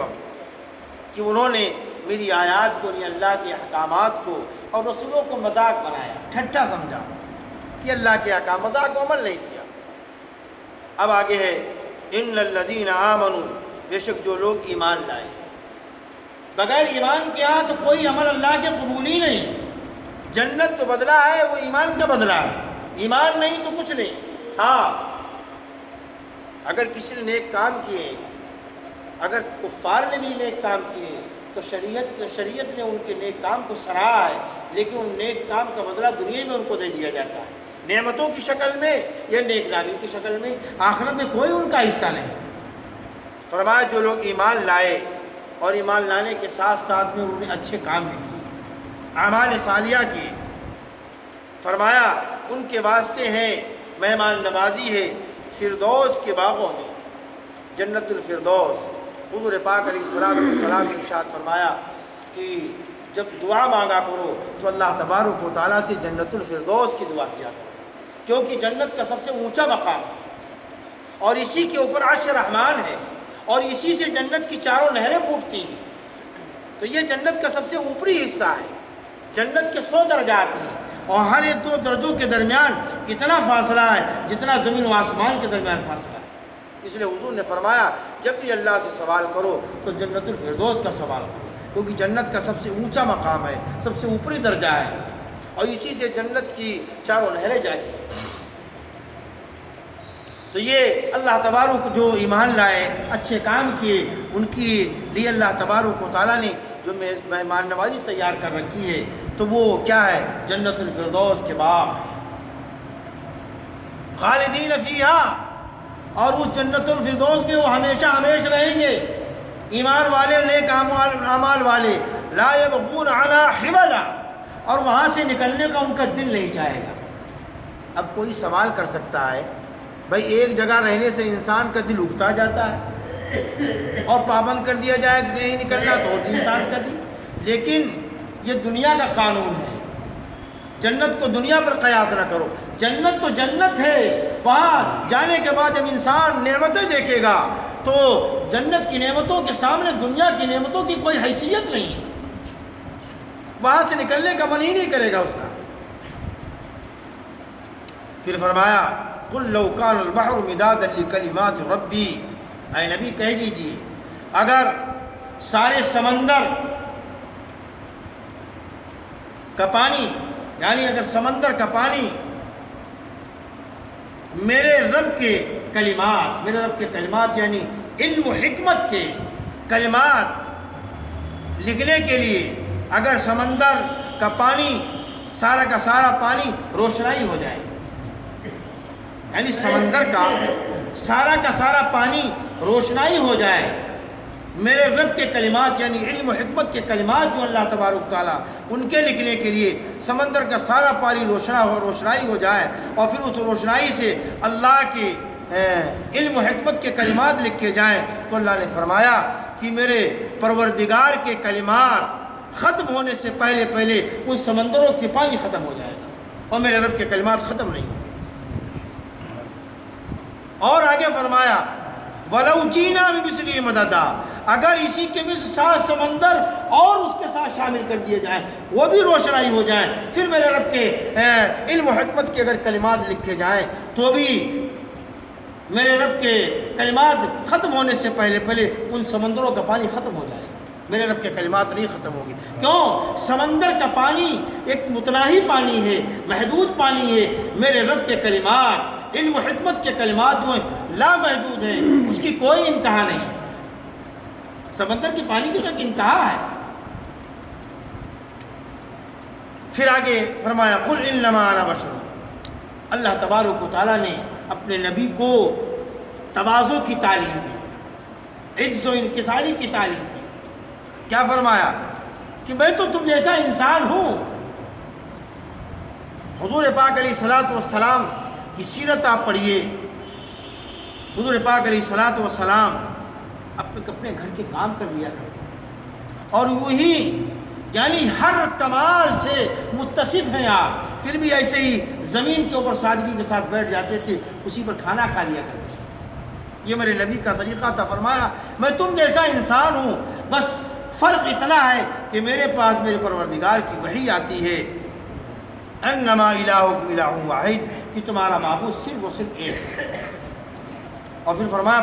وقت کہ انہوں نے میری آیات کو، یعنی اللہ کے احکامات کو اور رسولوں کو مذاق بنایا، ٹھٹھا سمجھا کہ اللہ کے احکام، مذاق کو عمل نہیں کیا۔ اب آگے ہے ان الذین آمنوا، بے شک جو لوگ ایمان لائے۔ بغیر ایمان کے ہاں تو کوئی عمل اللہ کے قبول ہی نہیں۔ جنت تو بدلہ ہے، وہ ایمان کا بدلہ ہے، ایمان نہیں تو کچھ نہیں۔ ہاں اگر کسی نے نیک کام کیے، اگر کفار نے بھی نیک کام کیے تو شریعت نے ان کے نیک کام کو سراہا ہے، لیکن ان نیک کام کا بدلہ دنیا میں ان کو دے دیا جاتا ہے، نعمتوں کی شکل میں یا نیک نامی کی شکل میں۔ آخرت میں کوئی ان کا حصہ نہیں۔ فرمایا جو لوگ ایمان لائے اور ایمان لانے کے ساتھ ساتھ میں انہوں نے اچھے کام بھی کیے، اعمال صالحہ کیے، فرمایا ان کے واسطے ہیں مہمان نوازی ہے فردوس کے باغوں میں، جنت الفردوس۔ حضور پاک علیہ السلام نے ارشاد فرمایا کہ جب دعا مانگا کرو تو اللہ تبارک و تعالیٰ سے جنت الفردوس کی دعا کیا کرو، کیونکہ جنت کا سب سے اونچا مقام ہے اور اسی کے اوپر عرش رحمان ہے اور اسی سے جنت کی چاروں نہریں پھوٹتی ہیں۔ تو یہ جنت کا سب سے اوپری حصہ ہے۔ جنت کے 100 درجات ہیں اور ہر ایک 2 درجوں کے درمیان اتنا فاصلہ ہے جتنا زمین و آسمان کے درمیان فاصلہ ہے۔ اس لیے حضور نے فرمایا جب بھی اللہ سے سوال کرو تو جنت الفردوس کا سوال کرو، کیونکہ جنت کا سب سے اونچا مقام ہے، سب سے اوپری درجہ ہے اور اسی سے جنت کی چاروں نہریں جاتی ہیں۔ تو یہ اللہ تبارک جو ایمان لائے، اچھے کام کیے، ان کی لیے اللہ تبارک و تعالیٰ نے جو مہمان نوازی تیار کر رکھی ہے تو وہ کیا ہے؟ جنت الفردوس کے باغ، خالدین فیہا، اور اس جنت الفردوس میں وہ ہمیشہ ہمیش رہیں گے۔ ایمان والے، نیک اعمال والے، لا یبغون علی حولا، اور وہاں سے نکلنے کا ان کا دل نہیں چاہے گا۔ اب کوئی سوال کر سکتا ہے بھائی ایک جگہ رہنے سے انسان کا دل اگتا جاتا ہے اور پابند کر دیا جائے کہ نہیں نکلنا تو انسان کا دل، لیکن یہ دنیا کا قانون ہے۔ جنت کو دنیا پر قیاس نہ کرو، جنت تو جنت ہے، وہاں جانے کے بعد جب انسان نعمتیں دیکھے گا تو جنت کی نعمتوں کے سامنے دنیا کی نعمتوں کی کوئی حیثیت نہیں ہے، وہاں سے نکلنے کا من ہی نہیں کرے گا اس کا۔ پھر فرمایا قُلْ لَوْ كَانَ الْبَحْرُ مِدَادًا لِكَلِمَاتِ رَبِّي، اے نبی کہہ دیجیے اگر سارے سمندر کا پانی، یعنی اگر سمندر کا پانی میرے رب کے کلمات یعنی علم و حکمت کے کلمات لکھنے کے لیے اگر سمندر کا پانی، سارا کا سارا پانی روشنائی ہو جائے، یعنی سمندر کا سارا پانی روشنائی ہو جائے، میرے رب کے کلمات یعنی علم و حکمت کے کلمات جو اللہ تبارک تعالیٰ ان کے لکھنے کے لیے سمندر کا سارا پانی روشنائی ہو جائے اور پھر اس روشنائی سے اللہ کے علم و حکمت کے کلمات لکھے جائیں، تو اللہ نے فرمایا کہ میرے پروردگار کے کلمات ختم ہونے سے پہلے ان سمندروں کے پانی ختم ہو جائے گا اور میرے رب کے کلمات ختم نہیں ہوں گے۔ اور آگے فرمایا وَلَوْ جِئْنَا بِمِثْلِهِ مَدَدًا، اگر اسی کے مثل 7 سمندر اور اس کے ساتھ شامل کر دیے جائیں، وہ بھی روشنائی ہو جائیں، پھر میرے رب کے علم و حکمت کے اگر کلمات لکھے جائیں تو بھی میرے رب کے کلمات ختم ہونے سے پہلے ان سمندروں کا پانی ختم ہو جائے گا، میرے رب کے کلمات نہیں ختم ہوگی۔ کیوں؟ سمندر کا پانی ایک متناہی پانی ہے، محدود پانی ہے، میرے رب کے کلمات علم و حکمت کے کلمات جو ہیں لامحدود ہیں، اس کی کوئی انتہا نہیں۔ سمندر کی پانی کی تو ایک انتہا ہے۔ پھر آگے فرمایا قُلْ إِنَّمَا أَنَا بَشَرٌ، اللہ تبارک و تعالیٰ نے اپنے نبی کو تواضع کی تعلیم دی، عجز و انکساری کی تعلیم دی۔ کیا فرمایا کہ میں تو تم جیسا انسان ہوں۔ حضور پاک علیہ السلام کی سیرت آپ پڑھیے، حضور پاک علیہ السلام اپنے گھر کے کام کر لیا کرتے تھے اور وہی یعنی ہر کمال سے متصف ہیں آپ، پھر بھی ایسے ہی زمین کے اوپر سادگی کے ساتھ بیٹھ جاتے تھے، اسی پر کھانا کھا لیا کرتے تھے۔ یہ میرے نبی کا طریقہ تھا. فرمایا میں تم جیسا انسان ہوں، بس فرق اتنا ہے کہ میرے پاس میرے پروردگار کی وحی آتی ہے، انما الہکم الہ واحد، کہ تمہارا معبود صرف و صرف ایک ہے. اور پھر فرمایا